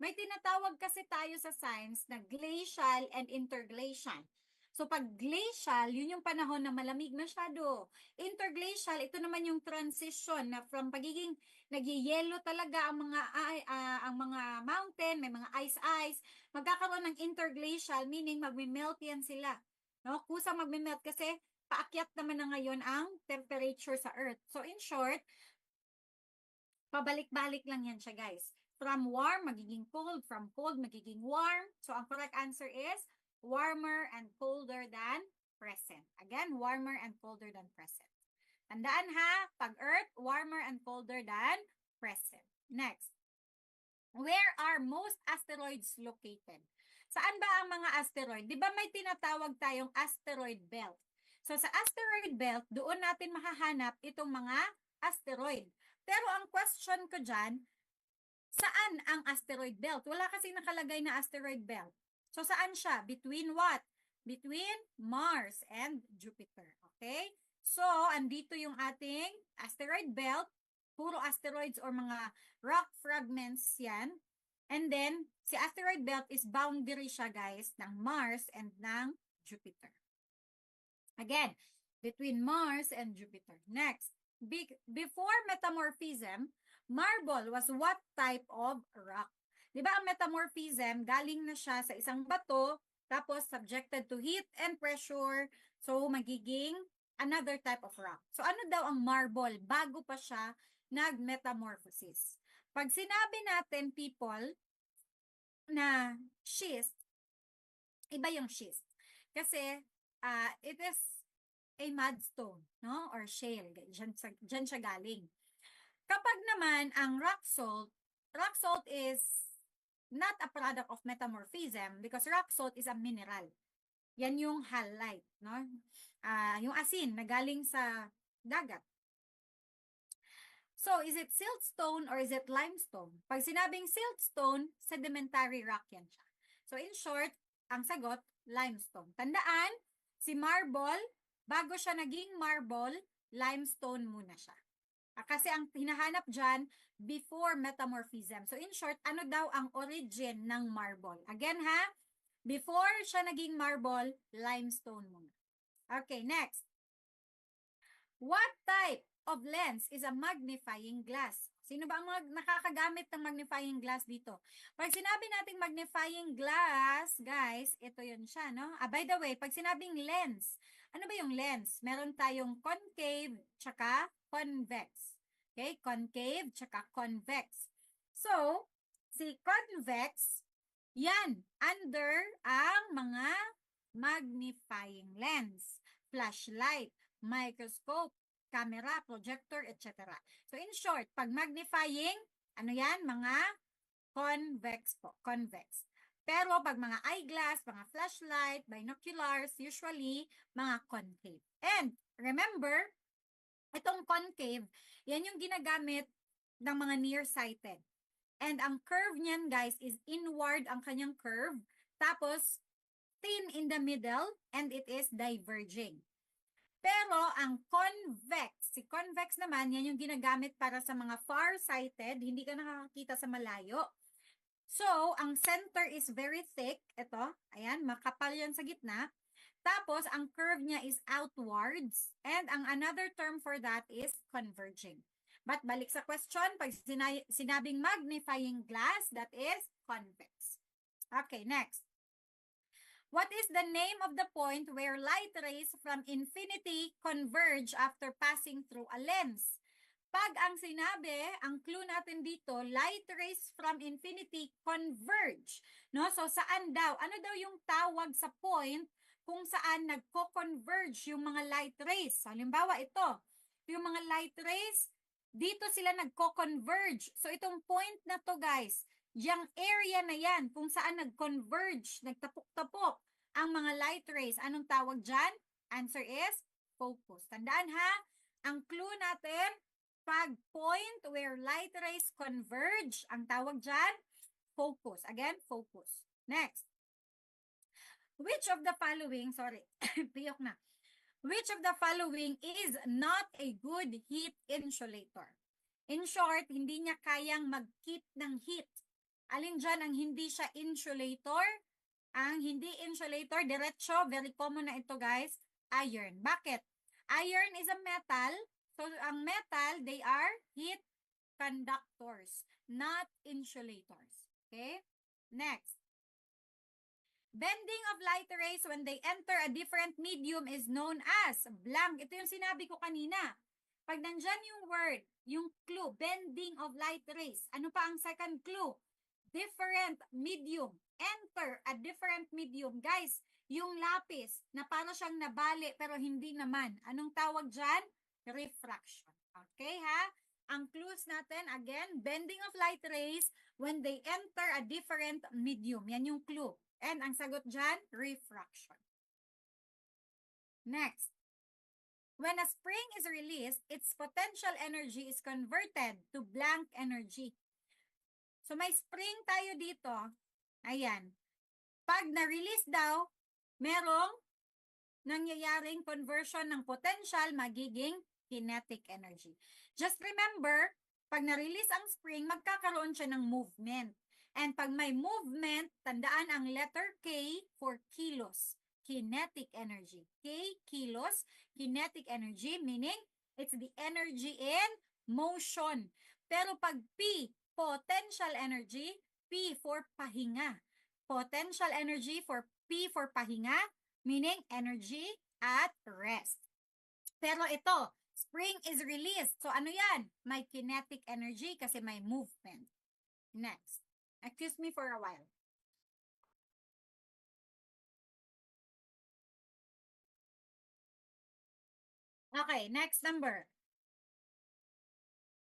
May tinatawag kasi tayo sa science na glacial and interglacial. So pag glacial, yun yung panahon na malamig masyado. Interglacial, ito naman yung transition na from pagiging nagyayelo talaga ang mga mountain, may mga ice, magkakaroon ng interglacial, meaning magme-melt yan sila. No? Kusang magme-melt kasi paakyat naman na ngayon ang temperature sa Earth. So in short, pabalik-balik lang yan siya, guys. From warm, magiging cold. From cold, magiging warm. So, ang correct answer is warmer and colder than present. Again, warmer and colder than present. Tandaan ha, pag Earth, warmer and colder than present. Next. Where are most asteroids located? Saan ba ang mga asteroid? Di ba may tinatawag tayong asteroid belt? So, sa asteroid belt, doon natin mahahanap itong mga asteroid. Pero ang question ko dyan, saan ang asteroid belt? Wala kasi nakalagay na asteroid belt. So, saan siya? Between what? Between Mars and Jupiter. Okay? So, andito yung ating asteroid belt. Puro asteroids or mga rock fragments yan. And then, si asteroid belt is boundary siya, guys, ng Mars and ng Jupiter. Again, between Mars and Jupiter. Next, before metamorphism, marble was what type of rock? Di ba ang metamorphism, galing na siya sa isang bato, tapos subjected to heat and pressure, so magiging another type of rock. So ano daw ang marble bago pa siya nag-metamorphosis? Pag sinabi natin, people, na schist, iba yung schist. Kasi it is a mudstone, no? Or shale. Diyan siya galing. Kapag naman ang rock salt is not a product of metamorphism because rock salt is a mineral. Yan yung halite, no? Yung asin na galing sa dagat. So, is it siltstone or is it limestone? Pag sinabing siltstone, sedimentary rock yan siya. So, in short, ang sagot, limestone. Tandaan, si marble, bago siya naging marble, limestone muna siya. Kasi ang hinahanap dyan, before metamorphism. So, in short, ano daw ang origin ng marble? Again ha, before siya naging marble, limestone muna. Okay, next. What type of lens is a magnifying glass? Sino ba ang nakakagamit ng magnifying glass dito? Pag sinabi nating magnifying glass, guys, ito yun siya, no? By the way, pag sinabing lens, ano ba yung lens? Meron tayong concave, tsaka convex. Okay? Concave, tsaka convex. So, si convex, yan, under ang mga magnifying lens, flashlight, microscope, camera, projector, etc. So, in short, pag magnifying, ano yan? Mga convex po, convex. Pero pag mga eyeglass, mga flashlight, binoculars, usually, mga concave. And, remember, itong concave, yan yung ginagamit ng mga nearsighted. And ang curve niyan, guys, is inward ang kanyang curve. Tapos, thin in the middle, and it is diverging. Pero ang convex, si convex naman, yan yung ginagamit para sa mga far-sighted, hindi ka nakakakita sa malayo. So, ang center is very thick. Ito, ayan, makapal yan sa gitna. Tapos, ang curve niya is outwards. And ang another term for that is converging. But balik sa question, pag sinabing magnifying glass, that is convex. Okay, next. What is the name of the point where light rays from infinity converge after passing through a lens? Pag ang sinabi, ang clue natin dito, light rays from infinity converge. No? So, saan daw? Ano daw yung tawag sa point kung saan nagko-converge yung mga light rays? Halimbawa, ito. Yung mga light rays, dito sila nagko-converge. So, itong point na to, guys, yung area na yan, kung saan nag-converge, nagtapok-tapok ang mga light rays, anong tawag dyan? Answer is focus. Tandaan ha, ang clue natin, pag point where light rays converge, ang tawag dyan, focus. Again, focus. Next. Which of the following, sorry, piyok na. Which of the following is not a good heat insulator? In short, hindi niya kayang mag-keep ng heat. Alin dyan ang hindi siya insulator? Ang hindi insulator, diretso, very common na ito guys, iron. Bakit? Iron is a metal. So, ang metal, they are heat conductors, not insulators. Okay? Next. Bending of light rays when they enter a different medium is known as blank. Ito yung sinabi ko kanina. Pag nandyan yung word, yung clue, bending of light rays, ano pa ang second clue? Different medium. Enter a different medium. Guys, yung lapis na para siyang nabali pero hindi naman. Anong tawag dyan? Refraction. Okay ha? Ang clues natin, again, bending of light rays when they enter a different medium. Yan yung clue. And ang sagot dyan, refraction. Next. When a spring is released, its potential energy is converted to blank energy. So may spring tayo dito. Ayan. Pag na-release daw, merong nangyayaring conversion ng potential magiging kinetic energy. Just remember, pag na-release ang spring, magkakaroon siya ng movement. And pag may movement, tandaan ang letter K for kilos. Kinetic energy. K, kilos, kinetic energy, meaning it's the energy in motion. Pero pag P, potential energy, P for pahinga. Potential energy for P for pahinga, meaning energy at rest. Pero ito, spring is released. So ano yan? May kinetic energy kasi may movement. Next. Excuse me for a while. Okay, next number.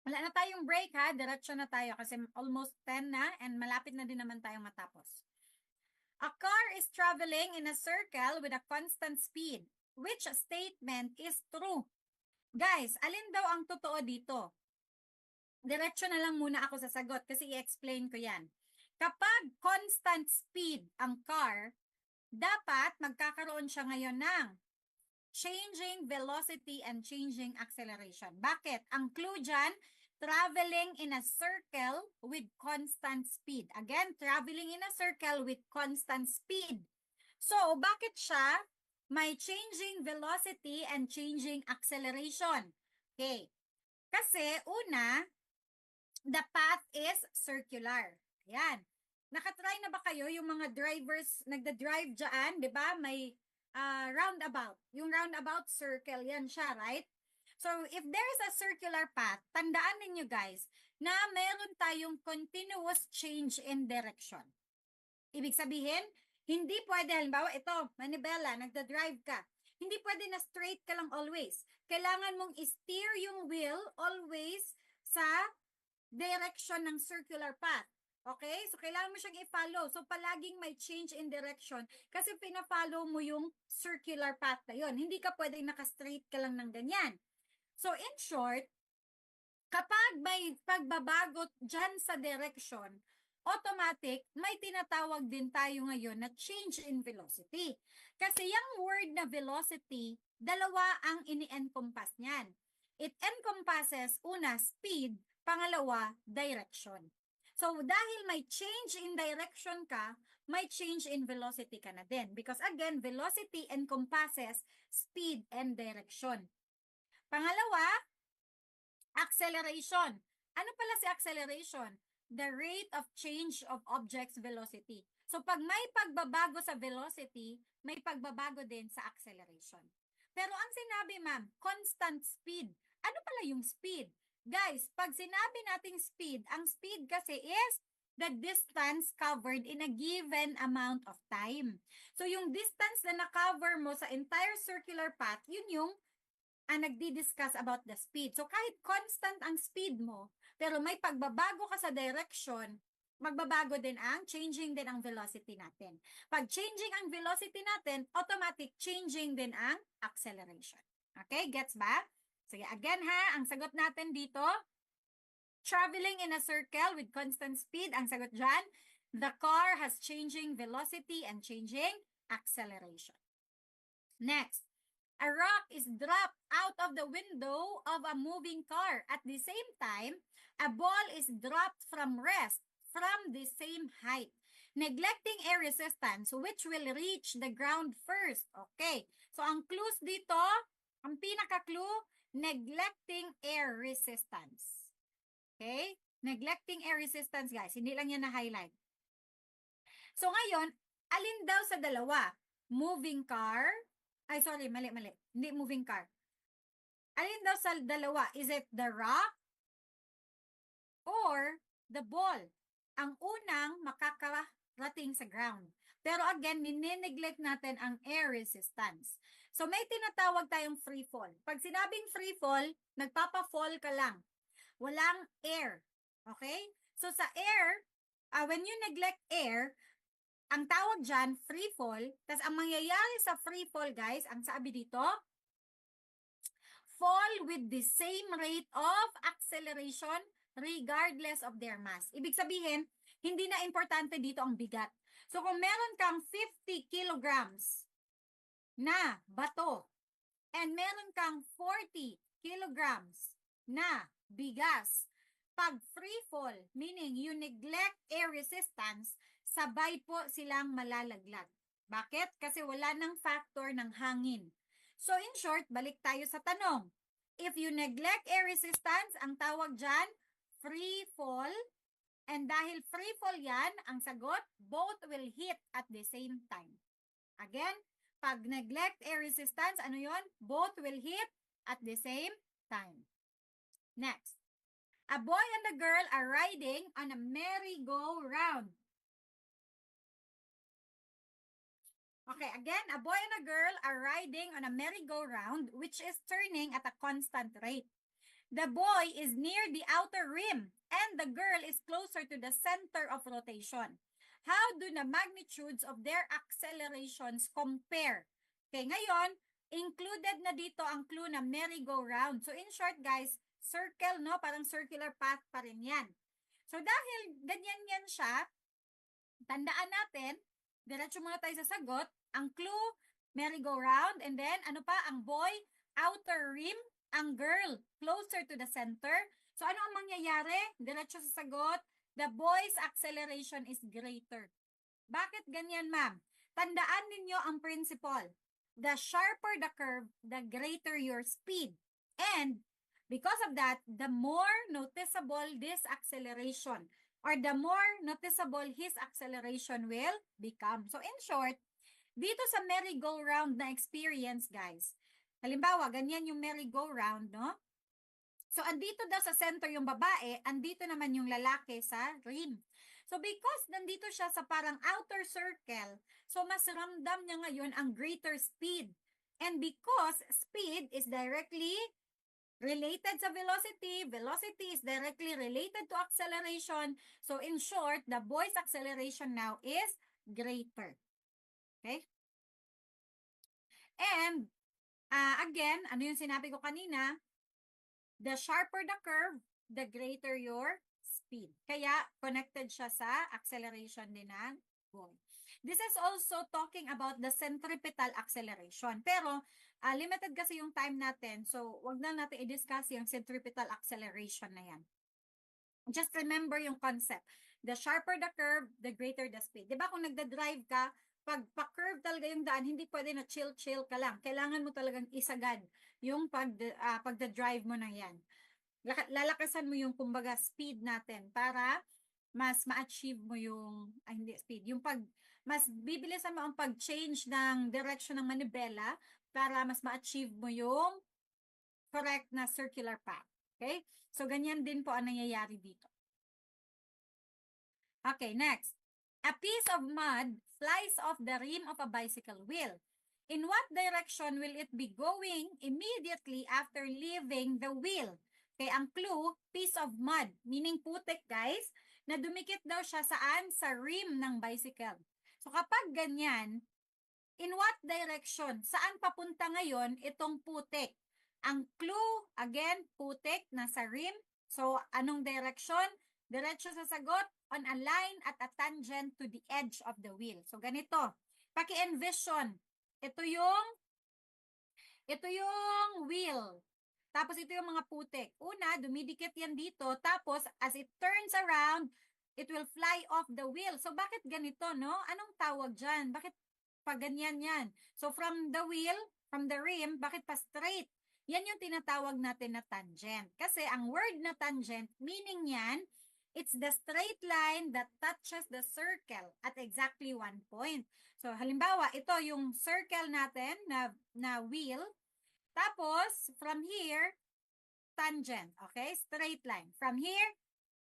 Wala na tayong break ha, diretso na tayo kasi almost 10 na and malapit na din naman tayong matapos. A car is traveling in a circle with a constant speed. Which statement is true? Guys, alin daw ang totoo dito? Diretso na lang muna ako sa sagot kasi i-explain ko yan. Kapag constant speed ang car, dapat magkakaroon siya ngayon ng changing velocity and changing acceleration. Bakit? Ang clue dyan, traveling in a circle with constant speed. Again, traveling in a circle with constant speed. So, bakit siya may changing velocity and changing acceleration? Okay. Kasi, una, the path is circular. Ayan. Nakatry na ba kayo yung mga drivers, nagda-drive dyan, di ba? May roundabout. Yung roundabout circle, yan siya, right? So, if there is a circular path, tandaan ninyo guys, na meron tayong continuous change in direction. Ibig sabihin, hindi pwede, halimbawa, ito, manibela, nagda-drive ka. Hindi pwede na straight ka lang always. Kailangan mong steer yung wheel always sa direction ng circular path. Okay? So, kailangan mo siyang i-follow. So, palaging may change in direction kasi pina-follow mo yung circular path na yun. Hindi ka pwedeng naka-straight ka lang ng ganyan. So, in short, kapag may pagbabago dyan sa direction, automatic, may tinatawag din tayo ngayon na change in velocity. Kasi yung word na velocity, dalawa ang ini-encompass niyan. It encompasses, una, speed, pangalawa, direction. So, dahil may change in direction ka, may change in velocity ka na din. Because again, velocity encompasses speed and direction. Pangalawa, acceleration. Ano pala si acceleration? The rate of change of object's velocity. So, pag may pagbabago sa velocity, may pagbabago din sa acceleration. Pero ang sinabi, ma'am, constant speed. Ano pala yung speed? Guys, pag sinabi nating speed, ang speed kasi is the distance covered in a given amount of time. So, yung distance na na-cover mo sa entire circular path, yun yung nagdi-discuss about the speed. So, kahit constant ang speed mo, pero may pagbabago ka sa direction, magbabago din changing din ang velocity natin. Pag changing ang velocity natin, automatic changing din ang acceleration. Okay, gets ba? Sige, again ha, ang sagot natin dito, traveling in a circle with constant speed, ang sagot dyan, the car has changing velocity and changing acceleration. Next, a rock is dropped out of the window of a moving car. At the same time, a ball is dropped from rest from the same height. Neglecting air resistance, which will reach the ground first. Okay. So, ang clues dito, ang pinaka-clue, neglecting air resistance. Okay? Neglecting air resistance, guys. Hindi lang yan na-highlight. So, ngayon, alin daw sa dalawa? Moving car? Ay, sorry, mali. Hindi moving car. Alin daw sa dalawa? Is it the rock or the ball? Ang unang makakarating sa ground. Pero again, nineneglect natin ang air resistance. So, may tinatawag tayong free fall. Pag sinabing free fall, nagpapa-fall ka lang. Walang air. Okay? So, sa air, when you neglect air, ang tawag dyan, free fall. Tapos, ang mangyayari sa free fall, guys, ang sabi dito, fall with the same rate of acceleration regardless of their mass. Ibig sabihin, hindi na importante dito ang bigat. So, kung meron kang 50 kilograms na bato and meron kang 40 kilograms na bigas, pag free fall, meaning you neglect air resistance, sabay po silang malalaglag. Bakit? Kasi wala nang factor ng hangin. So, in short, balik tayo sa tanong. If you neglect air resistance, ang tawag dyan, free fall. And dahil free fall yan, ang sagot, both will hit at the same time. Again, pag neglect air resistance, ano yon? Both will hit at the same time. Next. A boy and a girl are riding on a merry-go-round. Okay, again, a boy and a girl are riding on a merry-go-round which is turning at a constant rate. The boy is near the outer rim and the girl is closer to the center of rotation. How do the magnitudes of their accelerations compare? Okay, ngayon, included na dito ang clue na merry-go-round. So in short guys, circle, no? Parang circular path pa rin yan. So dahil ganyan yan siya, tandaan natin, diretso muna tayo sa sagot. Ang clue, merry-go-round, and then ano pa, ang boy, outer rim, ang girl, closer to the center. So, ano ang mangyayari? Diretso sa sagot, the boy's acceleration is greater. Bakit ganyan, ma'am? Tandaan ninyo ang principle. The sharper the curve, the greater your speed. And, because of that, the more noticeable this acceleration or the more noticeable his acceleration will become. So, in short, dito sa merry-go-round na experience, guys, halimbawa, ganyan yung merry-go-round, no? So, andito daw sa center yung babae, andito naman yung lalaki sa rim. So, because nandito siya sa parang outer circle, so mas ramdam niya ngayon ang greater speed. And because speed is directly related sa velocity, velocity is directly related to acceleration. So, in short, the boy's acceleration now is greater. Okay? And, again, ano yung sinabi ko kanina? The sharper the curve, the greater your speed. Kaya, connected siya sa acceleration din ng boy. This is also talking about the centripetal acceleration. Pero, limited kasi yung time natin. So, wag na natin i-discuss yung centripetal acceleration na yan. Just remember yung concept. The sharper the curve, the greater the speed. Diba kung nagda-drive ka, pag pa-curve talaga yung daan, hindi pwede na chill-chill ka lang. Kailangan mo talagang isagad yung pagda-drive mo na yan. Lalakasan mo yung kumbaga speed natin para mas ma-achieve mo yung, hindi speed, yung mas bibilisan mo ang pag-change ng direction ng manibela para mas ma-achieve mo yung correct na circular path. Okay? So, ganyan din po ang nangyayari dito. Okay, next. A piece of mud flies off the rim of a bicycle wheel. In what direction will it be going immediately after leaving the wheel? Okay, ang clue, piece of mud, meaning putik guys, na dumikit daw siya saan? Sa rim ng bicycle. So kapag ganyan, in what direction? Saan papunta ngayon itong putik? Ang clue, again, putik, nasa rim. So anong direction? Diretso sa sagot, on a line at a tangent to the edge of the wheel. So ganito, paki-envision, ito yung wheel. Tapos ito yung mga putik. Una, dumidikit yan dito. Tapos as it turns around, it will fly off the wheel. So, bakit ganito, no? Anong tawag dyan? Bakit pa ganyan yan? So, from the wheel, from the rim, bakit pa straight? Yan yung tinatawag natin na tangent. Kasi ang word na tangent, meaning yan, it's the straight line that touches the circle at exactly 1 point. So, halimbawa, ito yung circle natin na wheel. Tapos, from here, tangent. Okay? Straight line. From here,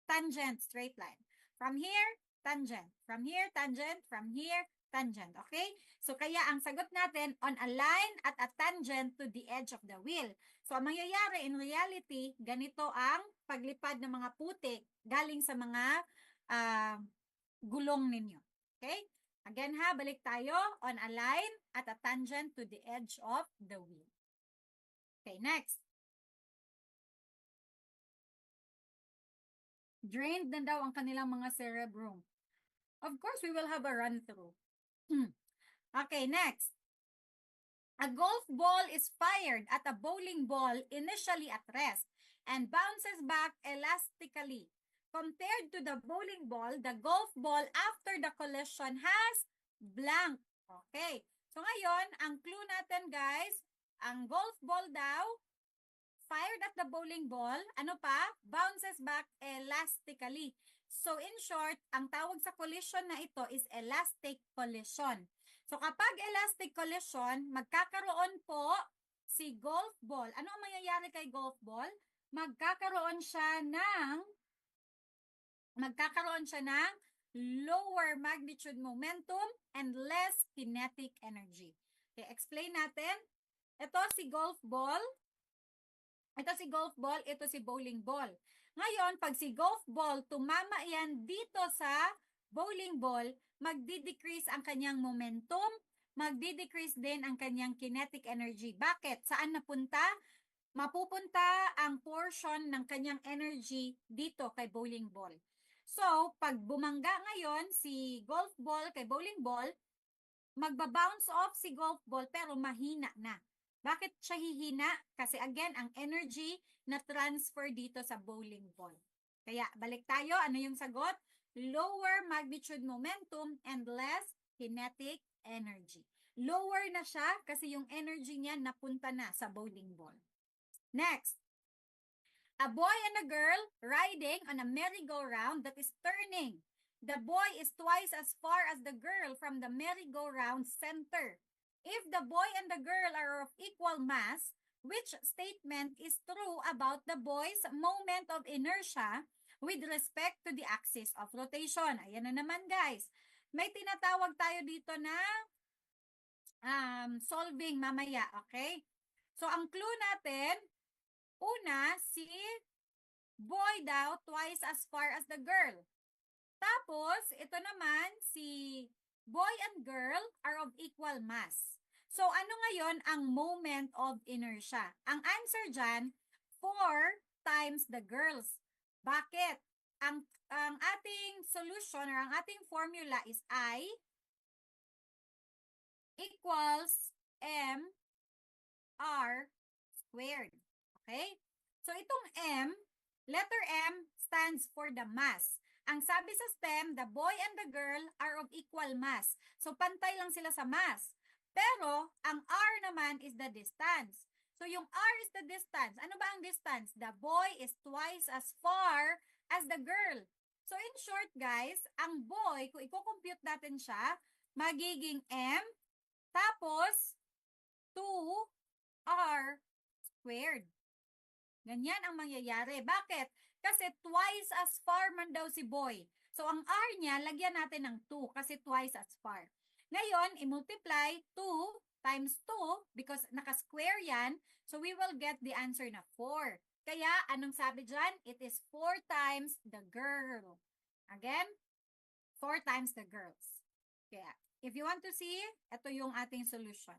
tangent, straight line. From here, tangent. From here, tangent. From here, tangent. Okay? So, kaya ang sagot natin, on a line at a tangent to the edge of the wheel. So, ang mangyayari in reality, ganito ang paglipad ng mga putik galing sa mga gulong ninyo. Okay? Again ha, balik tayo, on a line at a tangent to the edge of the wheel. Okay, next. Drained na daw ang kanilang mga cerebrum. Of course, we will have a run-through. Okay, next. A golf ball is fired at a bowling ball initially at rest and bounces back elastically. Compared to the bowling ball, the golf ball after the collision has blank. Okay. So ngayon, ang clue natin guys, ang golf ball daw, fired at the bowling ball, ano pa? Bounces back elastically. So in short, ang tawag sa collision na ito is elastic collision. So kapag elastic collision, magkakaroon po si golf ball. Ano ang mangyayari kay golf ball? Magkakaroon siya ng lower magnitude momentum and less kinetic energy. Okay, explain natin. Ito si golf ball. Ito si golf ball, ito si bowling ball. Ngayon, pag si golf ball tumama yan dito sa bowling ball, magdi-decrease ang kanyang momentum, magdi-decrease din ang kanyang kinetic energy. Bakit? Saan napunta? Mapupunta ang portion ng kanyang energy dito kay bowling ball. So, pag bumangga ngayon si golf ball kay bowling ball, magbabounce off si golf ball pero mahina na. Bakit siya hihina? Kasi again, ang energy na transfer dito sa bowling ball. Kaya balik tayo, ano yung sagot? Lower magnitude momentum and less kinetic energy. Lower na siya kasi yung energy niya napunta na sa bowling ball. Next. A boy and a girl riding on a merry-go-round that is turning. The boy is twice as far as the girl from the merry-go-round center. If the boy and the girl are of equal mass, which statement is true about the boy's moment of inertia with respect to the axis of rotation? Ayan na naman guys. May tinatawag tayo dito na solving mamaya, okay? So, ang clue natin, una, si boy daw twice as far as the girl. Tapos, ito naman, si boy and girl are of equal mass. So, ano ngayon ang moment of inertia? Ang answer dyan, 4 times the girls. Bakit? Ang ating solution or ang ating formula is I equals mr squared. Okay? So, itong m, letter M stands for the mass. Ang sabi sa STEM, the boy and the girl are of equal mass. So, pantay lang sila sa mass. Pero, ang R naman is the distance. So, yung R is the distance. Ano ba ang distance? The boy is twice as far as the girl. So, in short, guys, ang boy, kung i-compute natin siya, magiging M, tapos, 2R squared. Ganyan ang mangyayari. Bakit? Kasi twice as far man daw si boy. So, ang R niya, lagyan natin ng 2 kasi twice as far. Ngayon, i-multiply 2 times 2 because naka-square yan. So, we will get the answer na 4. Kaya, anong sabi dyan? It is 4 times the girl. Again, 4 times the girls. Kaya, if you want to see, ito yung ating solution.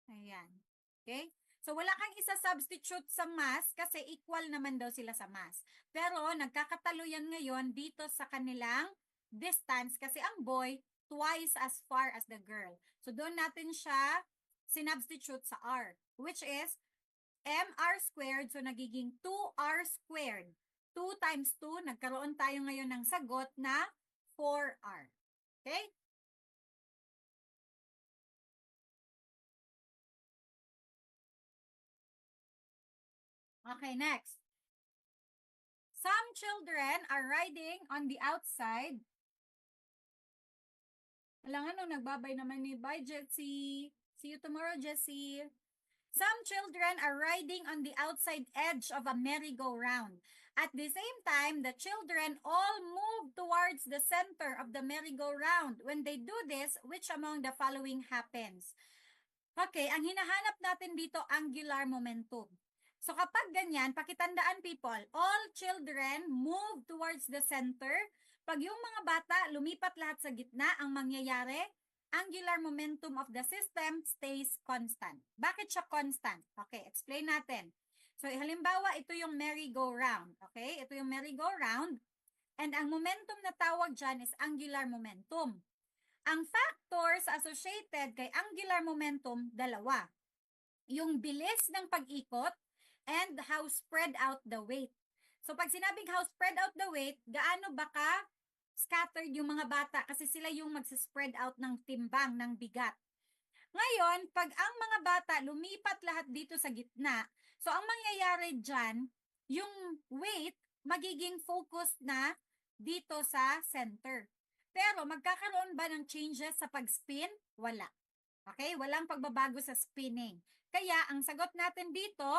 Ayan. Okay? So, wala kang isa-substitute sa mass kasi equal naman daw sila sa mass. Pero, nagkakatalo yan ngayon dito sa kanilang distance kasi ang boy twice as far as the girl. So, doon natin siya sinubstitute sa R, which is mr squared. So, nagiging 2r squared. 2 times 2, nagkaroon tayo ngayon ng sagot na 4R. Okay? Okay, next. Some children are riding on the outside. Alangan nung nagbabay naman ni bye, Jessie. See you tomorrow, Jessie. Some children are riding on the outside edge of a merry-go-round. At the same time, the children all move towards the center of the merry-go-round. When they do this, which among the following happens? Okay, ang hinahanap natin dito, angular momentum. So kapag ganyan, pakitandaan people, all children move towards the center. Pag yung mga bata lumipat lahat sa gitna, ang mangyayari, angular momentum of the system stays constant. Bakit siya constant? Okay, explain natin. So halimbawa, ito yung merry-go-round. Okay, ito yung merry-go-round. And ang momentum na tawag dyan is angular momentum. Ang factors associated kay angular momentum, dalawa. Yung bilis ng pag-ikot and how spread out the weight. So pag sinabing how spread out the weight, gaano baka scattered yung mga bata kasi sila yung magsispread out ng timbang, ng bigat. Ngayon, pag ang mga bata lumipat lahat dito sa gitna, so ang mangyayari dyan, yung weight magiging focused na dito sa center. Pero magkakaroon ba ng changes sa pag-spin? Wala. Okay? Walang pagbabago sa spinning. Kaya ang sagot natin dito,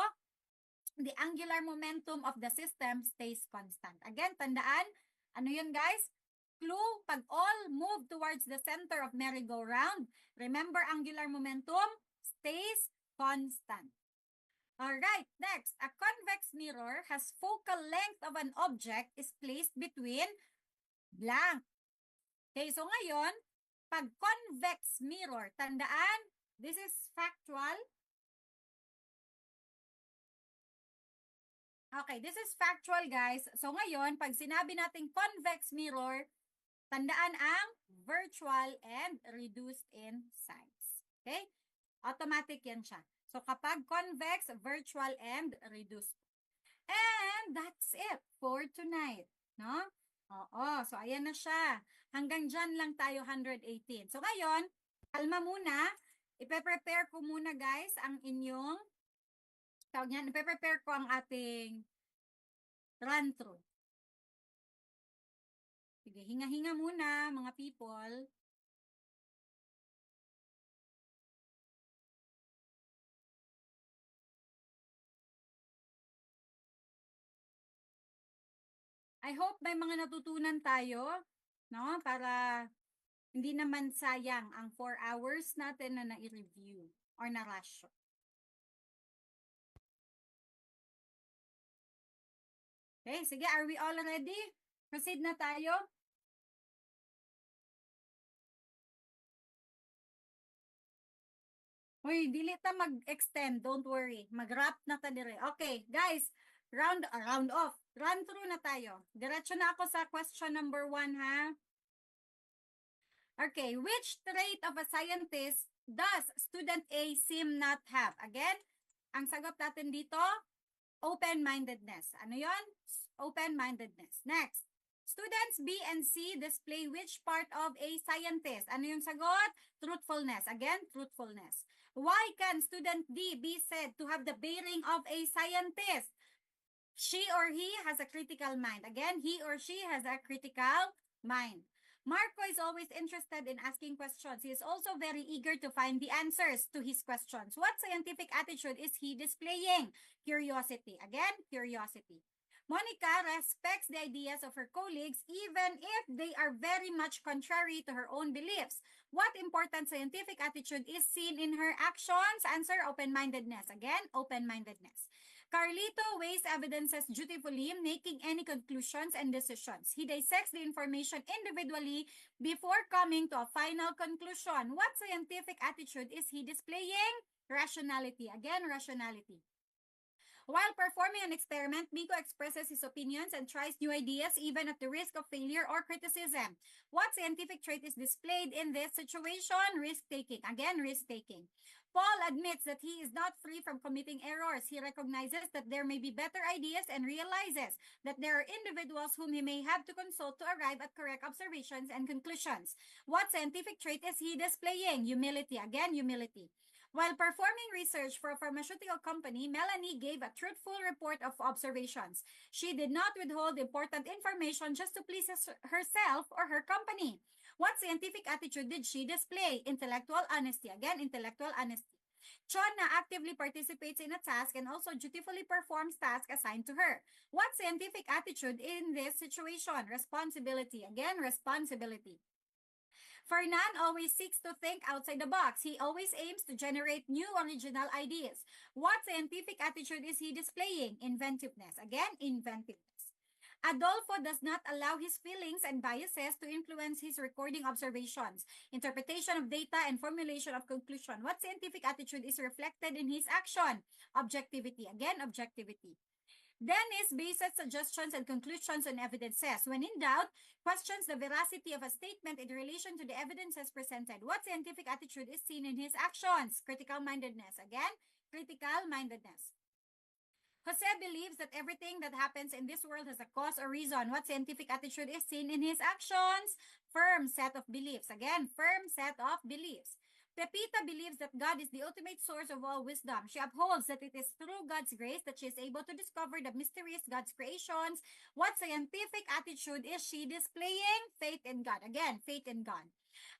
the angular momentum of the system stays constant. Again, tandaan, ano yun guys? Clue, pag all move towards the center of merry-go-round, remember angular momentum stays constant. Alright, next, a convex mirror has focal length of an object is placed between blank. Okay, so ngayon, pag convex mirror, tandaan, this is factual. Okay, this is factual guys. So ngayon, pag sinabi natin convex mirror, tandaan ang virtual and reduced in size. Okay? Automatic yan siya. So kapag convex, virtual, and reduced. And that's it for tonight. No? Oo, so ayan na siya. Hanggang dyan lang tayo 118. So ngayon, kalma muna. Ipe-prepare ko muna guys ang inyong tawag niyan, ipe-prepare ko ang ating run through. Sige, hinga-hinga muna mga people. I hope may mga natutunan tayo, no? Para hindi naman sayang ang 4 hours natin na na-review or na-rush. Okay, sige, are we all ready? Proceed na tayo. Uy, dili ta mag-extend, don't worry. Mag-wrap na ta dire. Okay, guys, round off. Run through na tayo. Diretso na ako sa question number 1, ha? Okay, which trait of a scientist does student A seem not have? Again, ang sagot natin dito, open-mindedness. Ano yon? Open-mindedness. Next, students B and C display which part of a scientist? Ano yung sagot? Truthfulness. Again, truthfulness. Why can student D be said to have the bearing of a scientist? She or he has a critical mind. Again, he or she has a critical mind. Marco is always interested in asking questions. He is also very eager to find the answers to his questions. What scientific attitude is he displaying? Curiosity. Again, curiosity. Monica respects the ideas of her colleagues even if they are very much contrary to her own beliefs. What important scientific attitude is seen in her actions? Answer, open-mindedness. Again, open-mindedness. Carlito weighs evidences dutifully, making any conclusions and decisions. He dissects the information individually before coming to a final conclusion. What scientific attitude is he displaying? Rationality. Again, rationality. While performing an experiment, Miko expresses his opinions and tries new ideas even at the risk of failure or criticism. What scientific trait is displayed in this situation? Risk-taking. Again, risk-taking. Paul admits that he is not free from committing errors. He recognizes that there may be better ideas and realizes that there are individuals whom he may have to consult to arrive at correct observations and conclusions. What scientific trait is he displaying? Humility. Again, humility. While performing research for a pharmaceutical company, Melanie gave a truthful report of observations. She did not withhold important information just to please herself or her company. What scientific attitude did she display? Intellectual honesty. Again, intellectual honesty. Chona actively participates in a task and also dutifully performs tasks assigned to her. What scientific attitude in this situation? Responsibility. Again, responsibility. Fernan always seeks to think outside the box. He always aims to generate new original ideas. What scientific attitude is he displaying? Inventiveness. Again, inventiveness. Adolfo does not allow his feelings and biases to influence his recording observations, interpretation of data, and formulation of conclusion. What scientific attitude is reflected in his action? Objectivity. Again, objectivity. Dennis bases suggestions and conclusions on evidences. When in doubt, questions the veracity of a statement in relation to the evidences presented. What scientific attitude is seen in his actions? Critical mindedness. Again, critical mindedness. Jose believes that everything that happens in this world has a cause or reason. What scientific attitude is seen in his actions? Firm set of beliefs. Again, firm set of beliefs. Pepita believes that God is the ultimate source of all wisdom. She upholds that it is through God's grace that she is able to discover the mysteries God's creations. What scientific attitude is she displaying? Faith in God. Again, faith in God.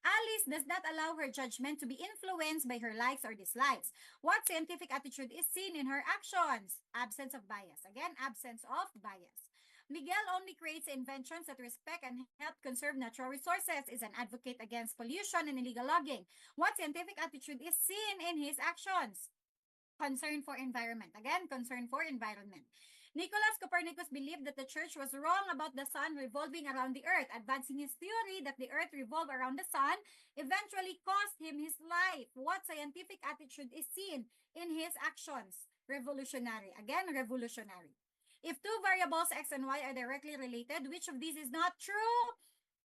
Alice does not allow her judgment to be influenced by her likes or dislikes. What scientific attitude is seen in her actions? Absence of bias. Again, absence of bias. Miguel only creates inventions that respect and help conserve natural resources, is an advocate against pollution and illegal logging. What scientific attitude is seen in his actions? Concern for environment. Again, concern for environment. Nicholas Copernicus believed that the church was wrong about the sun revolving around the earth. Advancing his theory that the earth revolved around the sun eventually cost him his life. What scientific attitude is seen in his actions? Revolutionary. Again, revolutionary. If two variables x and y are directly related, which of these is not true?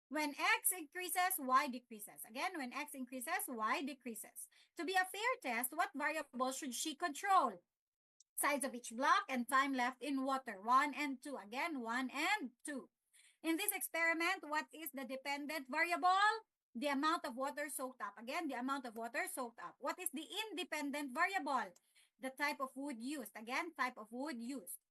When x increases, y decreases. Again, when x increases, y decreases. To be a fair test, what variable should she control? Size of each block and time left in water. 1 and 2. Again, 1 and 2. In this experiment, what is the dependent variable? The amount of water soaked up. Again, the amount of water soaked up. What is the independent variable? The type of wood used. Again, type of wood used.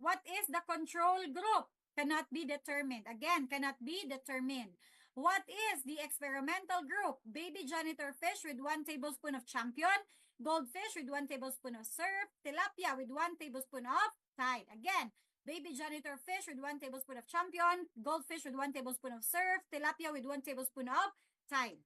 What is the control group? Cannot be determined. Again, cannot be determined. What is the experimental group? Baby janitor fish with 1 tablespoon of champion, goldfish with 1 tablespoon of surf, tilapia with 1 tablespoon of tide. Again, baby janitor fish with 1 tablespoon of champion, goldfish with 1 tablespoon of surf, tilapia with 1 tablespoon of tide.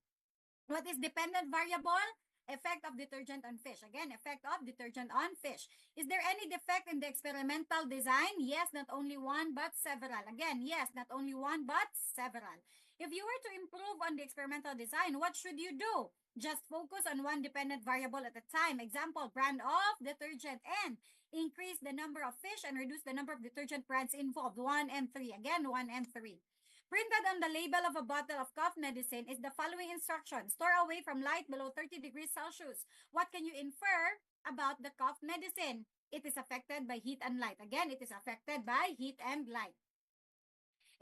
What is dependent variable? Effect of detergent on fish. Again, effect of detergent on fish. Is there any defect in the experimental design? Yes, not only one, but several. Again, yes, not only one, but several. If you were to improve on the experimental design, what should you do? Just focus on one dependent variable at a time. Example, brand of detergent, and increase the number of fish and reduce the number of detergent brands involved. 1 and 3. Again, 1 and 3. Printed on the label of a bottle of cough medicine is the following instruction. Store away from light below 30 degrees Celsius. What can you infer about the cough medicine? It is affected by heat and light. Again, it is affected by heat and light.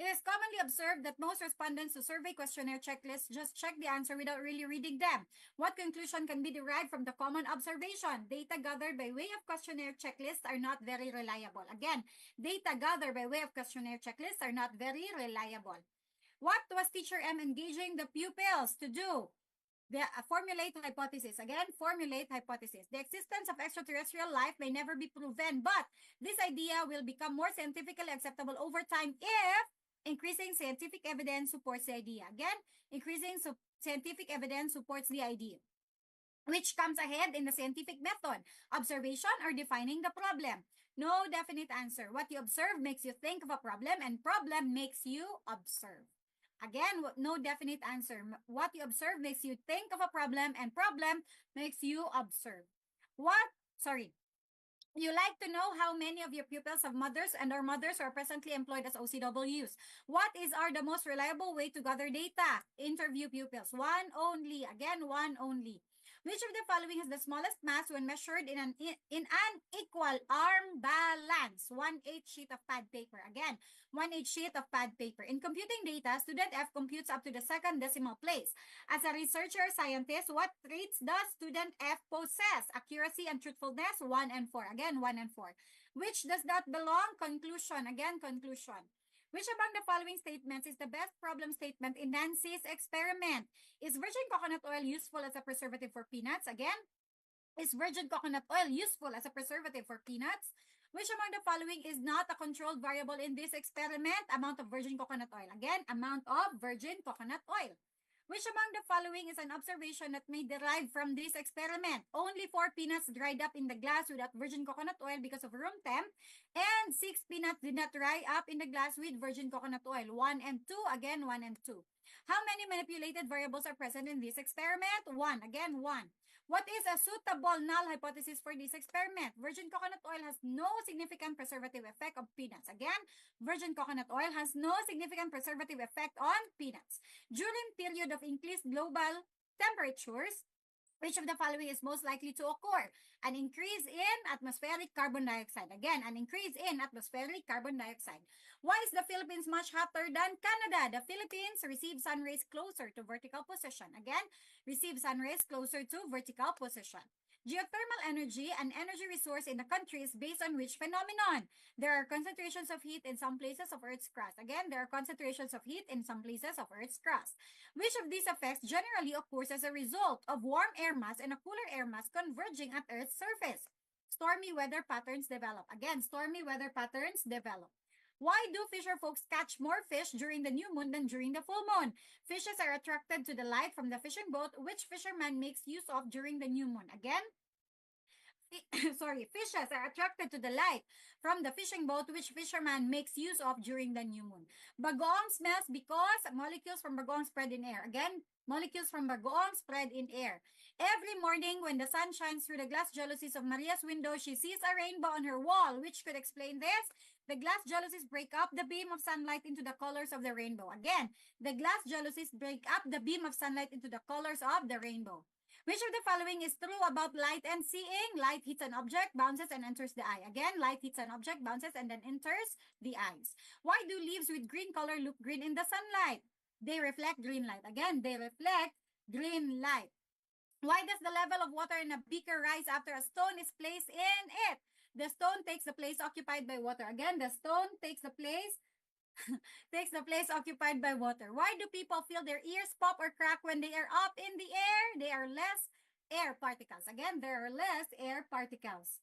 It is commonly observed that most respondents to survey questionnaire checklists just check the answer without really reading them. What conclusion can be derived from the common observation? Data gathered by way of questionnaire checklists are not very reliable. Again, data gathered by way of questionnaire checklists are not very reliable. What was teacher M engaging the pupils to do? Formulate hypothesis. Again, formulate hypothesis. The existence of extraterrestrial life may never be proven, but this idea will become more scientifically acceptable over time if increasing scientific evidence supports the idea. Again, increasing scientific evidence supports the idea. Which comes ahead in the scientific method? Observation or defining the problem? No definite answer. What you observe makes you think of a problem, and problem makes you observe. Again, no definite answer. What you observe makes you think of a problem, and problem makes you observe. You like to know how many of your pupils have mothers and or mothers who are presently employed as OCWs. What is our the most reliable way to gather data? Interview pupils. One only. Again, one only. Which of the following has the smallest mass when measured in an equal arm balance? 1/8 sheet of pad paper. Again, 1/8 sheet of pad paper. In computing data, student F computes up to the second decimal place. As a researcher scientist, what traits does student F possess? Accuracy and truthfulness, 1 and 4. Again, 1 and 4. Which does not belong? Conclusion. Again, conclusion. Which among the following statements is the best problem statement in Nancy's experiment? Is virgin coconut oil useful as a preservative for peanuts? Again, is virgin coconut oil useful as a preservative for peanuts? Which among the following is not a controlled variable in this experiment? Amount of virgin coconut oil. Again, amount of virgin coconut oil. Which among the following is an observation that may derive from this experiment? Only 4 peanuts dried up in the glass without virgin coconut oil because of room temp, and 6 peanuts did not dry up in the glass with virgin coconut oil. 1 and 2, again 1 and 2. How many manipulated variables are present in this experiment? 1, again 1. What is a suitable null hypothesis for this experiment? Virgin coconut oil has no significant preservative effect on peanuts. Again, virgin coconut oil has no significant preservative effect on peanuts. During period of increased global temperatures, which of the following is most likely to occur? An increase in atmospheric carbon dioxide. Again, an increase in atmospheric carbon dioxide. Why is the Philippines much hotter than Canada? The Philippines receive sun rays closer to vertical position. Again, receive sun rays closer to vertical position. Geothermal energy, an energy resource in the country, is based on which phenomenon? There are concentrations of heat in some places of Earth's crust. Again, there are concentrations of heat in some places of Earth's crust. Which of these effects generally occurs as a result of warm air mass and a cooler air mass converging at Earth's surface? Stormy weather patterns develop. Again, stormy weather patterns develop. Why do fisher folks catch more fish during the new moon than during the full moon? Fishes are attracted to the light from the fishing boat, which fisherman makes use of during the new moon. Again, fishes are attracted to the light from the fishing boat, which fisherman makes use of during the new moon. Bagoong smells because molecules from bagoong spread in air. Again, molecules from bagoong spread in air. Every morning when the sun shines through the glass jalousies of Maria's window, she sees a rainbow on her wall, which could explain this. The glass jalousies break up the beam of sunlight into the colors of the rainbow. Again, the glass jalousies break up the beam of sunlight into the colors of the rainbow. Which of the following is true about light and seeing? Light hits an object, bounces, and enters the eye. Again, light hits an object, bounces, and then enters the eyes. Why do leaves with green color look green in the sunlight? They reflect green light. Again, they reflect green light. Why does the level of water in a beaker rise after a stone is placed in it? The stone takes the place occupied by water. Again, the stone takes the place occupied by water. Why do people feel their ears pop or crack when they are up in the air? They are less air particles. Again, there are less air particles.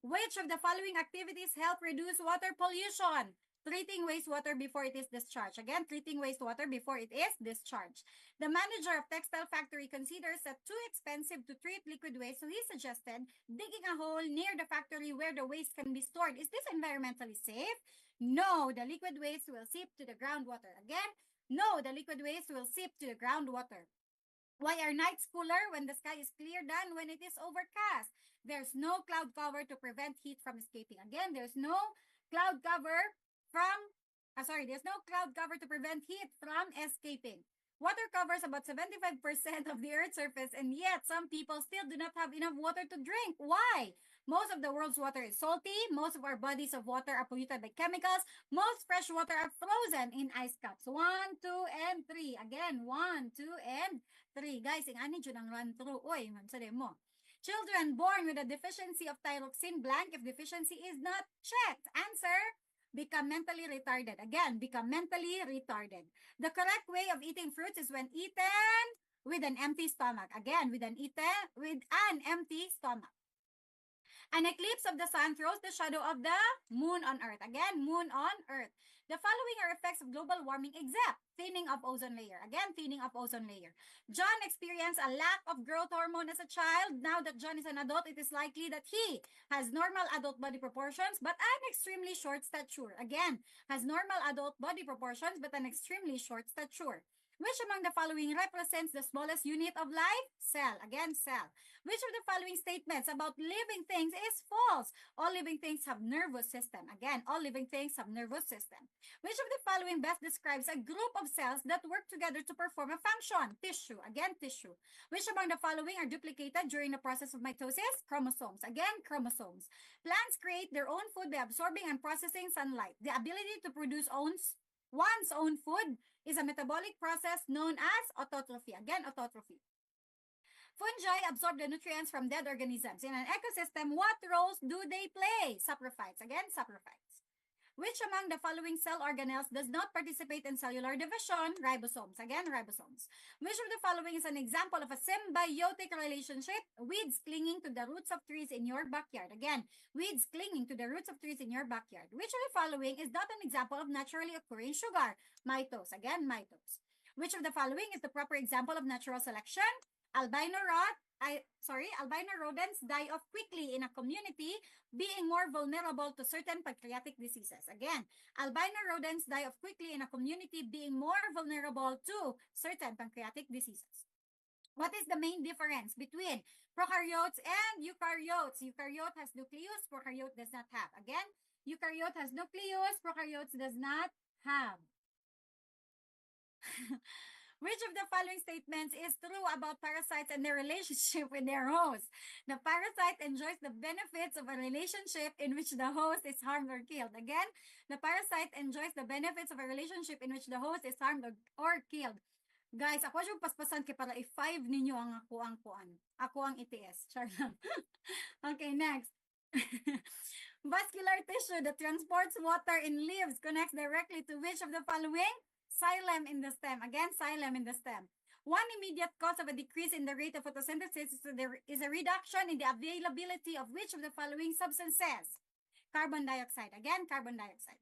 Which of the following activities help reduce water pollution? Treating wastewater before it is discharged. Again, treating wastewater before it is discharged. The manager of textile factory considers that too expensive to treat liquid waste, so he suggested digging a hole near the factory where the waste can be stored. Is this environmentally safe? No, the liquid waste will seep to the groundwater. Again, no, the liquid waste will seep to the groundwater. Why are nights cooler when the sky is clear than when it is overcast? There's no cloud cover to prevent heat from escaping. Again, there's no cloud cover there's no cloud cover to prevent heat from escaping. Water covers about 75% of the Earth's surface, and yet some people still do not have enough water to drink. Why? Most of the world's water is salty. Most of our bodies of water are polluted by chemicals. Most fresh water are frozen in ice caps. 1, 2, and 3. Again, 1, 2, and 3. Guys, ang ani dyan ang run through. Oy, mansade mo. Children born with a deficiency of thyroxine blank if deficiency is not checked. Answer: become mentally retarded. Again, become mentally retarded. The correct way of eating fruits is when eaten with an empty stomach. Again, with an empty stomach. An eclipse of the sun throws the shadow of the moon on Earth. Again, moon on Earth. The following are effects of global warming except thinning of ozone layer. Again, thinning of ozone layer. John experienced a lack of growth hormone as a child. Now that John is an adult, it is likely that he has normal adult body proportions but an extremely short stature. Again, has normal adult body proportions but an extremely short stature. Which among the following represents the smallest unit of life? Cell. Again, cell. Which of the following statements about living things is false? All living things have nervous system. Again, all living things have nervous system. Which of the following best describes a group of cells that work together to perform a function? Tissue. Again, tissue. Which among the following are duplicated during the process of mitosis? Chromosomes. Again, chromosomes. Plants create their own food by absorbing and processing sunlight. The ability to produce one's own food is a metabolic process known as autotrophy. Again, autotrophy. Fungi absorb the nutrients from dead organisms. In an ecosystem, what roles do they play? Saprophytes. Again, saprophytes. Which among the following cell organelles does not participate in cellular division? Ribosomes. Again, ribosomes. Which of the following is an example of a symbiotic relationship? Weeds clinging to the roots of trees in your backyard. Again, weeds clinging to the roots of trees in your backyard. Which of the following is not an example of naturally occurring sugar? Mitose. Again, mitose. Which of the following is the proper example of natural selection? Albino rodents die off quickly in a community, being more vulnerable to certain pancreatic diseases. Again, albino rodents die off quickly in a community, being more vulnerable to certain pancreatic diseases. What is the main difference between prokaryotes and eukaryotes? Eukaryote has nucleus, prokaryote does not have. Again, eukaryote has nucleus, prokaryotes does not have. Which of the following statements is true about parasites and their relationship with their host? The parasite enjoys the benefits of a relationship in which the host is harmed or killed. Again, the parasite enjoys the benefits of a relationship in which the host is harmed or killed. Guys, ako yung paspasan kay para i-5 ninyo ang ako ang kuan. Ako ang ITS. Char lang. Okay, next. Vascular tissue that transports water in leaves connects directly to which of the following? Xylem in the stem. Again, xylem in the stem. One immediate cause of a decrease in the rate of photosynthesis is a reduction in the availability of which of the following substances? Carbon dioxide. Again, carbon dioxide.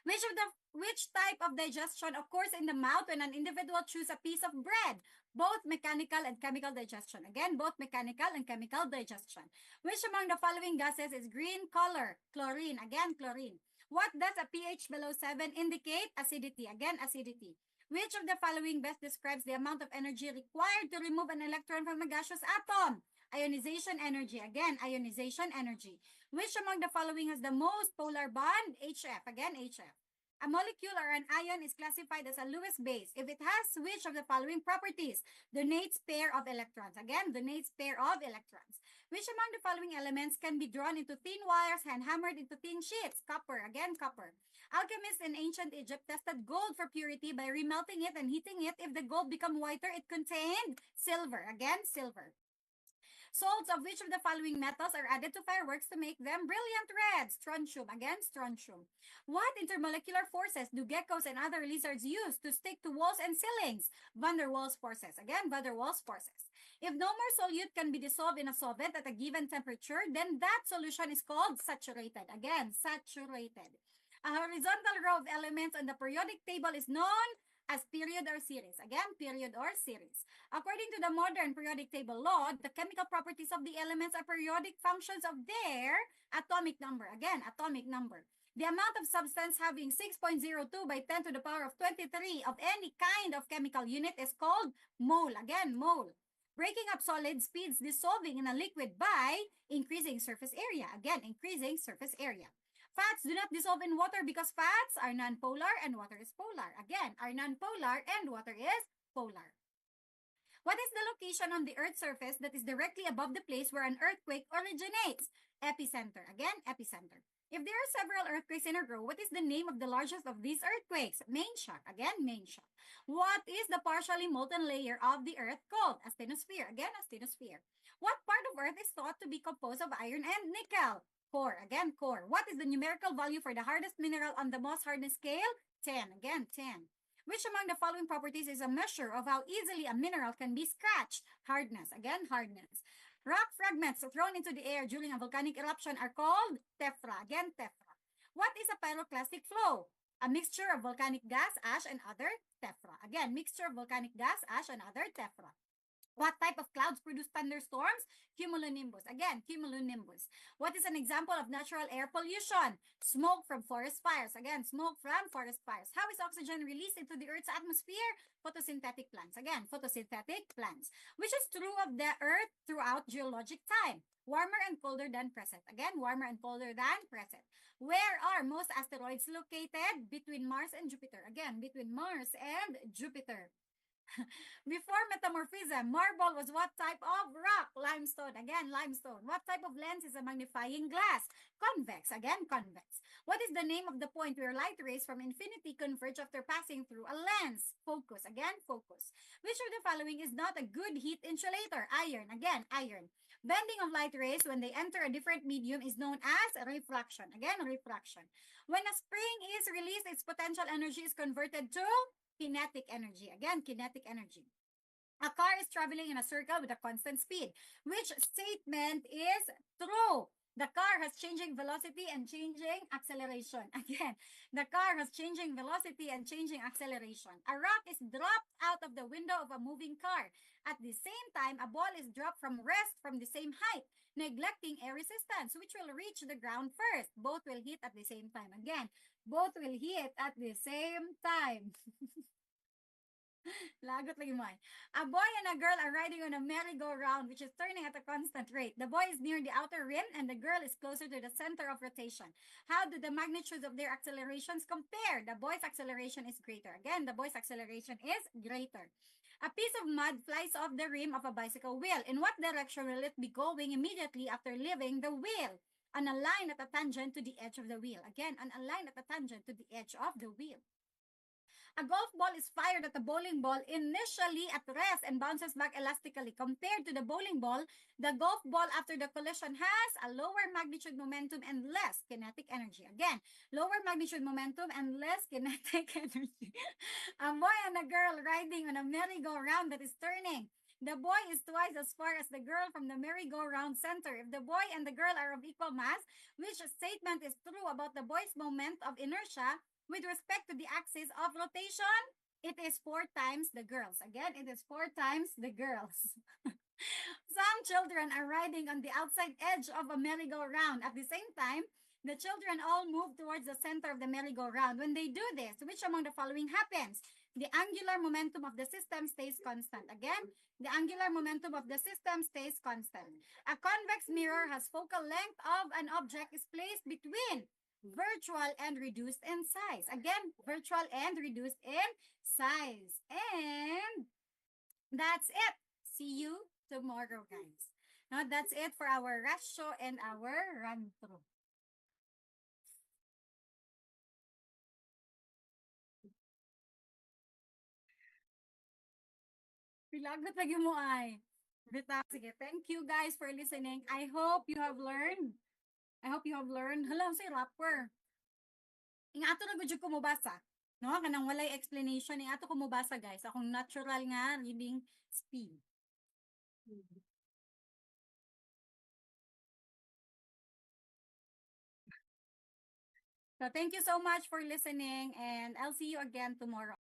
Which type of digestion occurs in the mouth when an individual chews a piece of bread? Both mechanical and chemical digestion. Again, both mechanical and chemical digestion. Which among the following gases is green color? Chlorine. Again, chlorine. What does a pH below 7 indicate? Acidity. Again, acidity. Which of the following best describes the amount of energy required to remove an electron from a gaseous atom? Ionization energy. Again, ionization energy. Which among the following has the most polar bond? HF. Again, HF. A molecule or an ion is classified as a Lewis base if it has which of the following properties? Donates pair of electrons. Again, donates pair of electrons. Which among the following elements can be drawn into thin wires and hammered into thin sheets? Copper. Again, copper. Alchemists in ancient Egypt tested gold for purity by remelting it and heating it. If the gold became whiter, it contained silver. Again, silver. Salts of which of the following metals are added to fireworks to make them brilliant red? Strontium. Again, strontium. What intermolecular forces do geckos and other lizards use to stick to walls and ceilings? Van der Waals forces. Again, Van der Waals forces. If no more solute can be dissolved in a solvent at a given temperature, then that solution is called saturated. Again, saturated. A horizontal row of elements on the periodic table is known as period or series. Again, period or series. According to the modern periodic table law, the chemical properties of the elements are periodic functions of their atomic number. Again, atomic number. The amount of substance having 6.02 by 10 to the power of 23 of any kind of chemical unit is called mole. Again, mole. Breaking up solid speeds dissolving in a liquid by increasing surface area. Again, increasing surface area. Fats do not dissolve in water because fats are nonpolar and water is polar. Again, are nonpolar and water is polar. What is the location on the Earth's surface that is directly above the place where an earthquake originates? Epicenter. Again, epicenter. If there are several earthquakes in a row, what is the name of the largest of these earthquakes? Main shock. Again, main shock. What is the partially molten layer of the Earth called? Asthenosphere. Again, asthenosphere. What part of Earth is thought to be composed of iron and nickel? Core. Again, core. What is the numerical value for the hardest mineral on the Mohs hardness scale? 10. Again, 10. Which among the following properties is a measure of how easily a mineral can be scratched? Hardness. Again, hardness. Rock fragments thrown into the air during a volcanic eruption are called tephra. Again, tephra. What is a pyroclastic flow? A mixture of volcanic gas, ash, and other tephra. Again, mixture of volcanic gas, ash, and other tephra. What type of clouds produce thunderstorms? Cumulonimbus. Again, cumulonimbus. What is an example of natural air pollution? Smoke from forest fires. Again, smoke from forest fires. How is oxygen released into the Earth's atmosphere? Photosynthetic plants. Again, photosynthetic plants. Which is true of the Earth throughout geologic time? Warmer and colder than present. Again, warmer and colder than present. Where are most asteroids located? Between Mars and Jupiter. Again, between Mars and Jupiter. Before metamorphism, marble was what type of rock? Limestone. Again, limestone. What type of lens is a magnifying glass? Convex. Again, convex. What is the name of the point where light rays from infinity converge after passing through a lens? Focus. Again, focus. Which of the following is not a good heat insulator? Iron. Again, iron. Bending of light rays when they enter a different medium is known as refraction. Again, refraction. When a spring is released, its potential energy is converted to kinetic energy. Again, kinetic energy. A car is traveling in a circle with a constant speed. Which statement is true? The car has changing velocity and changing acceleration. Again, the car has changing velocity and changing acceleration. A rock is dropped out of the window of a moving car. At the same time, a ball is dropped from rest from the same height, neglecting air resistance, which will reach the ground first. Both will hit at the same time. Again, both will hit at the same time. Lagot lagi mo. A boy and a girl are riding on a merry-go-round which is turning at a constant rate. The boy is near the outer rim and the girl is closer to the center of rotation. How do the magnitudes of their accelerations compare? The boy's acceleration is greater. Again, the boy's acceleration is greater. A piece of mud flies off the rim of a bicycle wheel. In what direction will it be going immediately after leaving the wheel? On a line at a tangent to the edge of the wheel. Again, on a line at a tangent to the edge of the wheel. A golf ball is fired at a bowling ball initially at rest and bounces back elastically. Compared to the bowling ball, the golf ball after the collision has a lower magnitude momentum and less kinetic energy. Again, lower magnitude momentum and less kinetic energy. A boy and a girl riding on a merry-go-round that is turning. The boy is twice as far as the girl from the merry-go-round center. If the boy and the girl are of equal mass, which statement is true about the boy's moment of inertia with respect to the axis of rotation? It is 4 times the girls. Again, it is 4 times the girls. Some children are riding on the outside edge of a merry-go-round. At the same time, the children all move towards the center of the merry-go-round. When they do this, which among the following happens? The angular momentum of the system stays constant. Again, the angular momentum of the system stays constant. A convex mirror has focal length of an object is placed between virtual and reduced in size. Again, virtual and reduced in size. And that's it. See you tomorrow, guys. Now, that's it for our ratio and our run-through. Pilagot lagi mo ay. Bitaw, sige. Thank you guys for listening. I hope you have learned. Hala, say rapper. Ingato na gudyo ko mubasa. No, kanang walay explanation ni ato ko mubasa guys. Akong natural nga reading speed. So thank you so much for listening and I'll see you again tomorrow.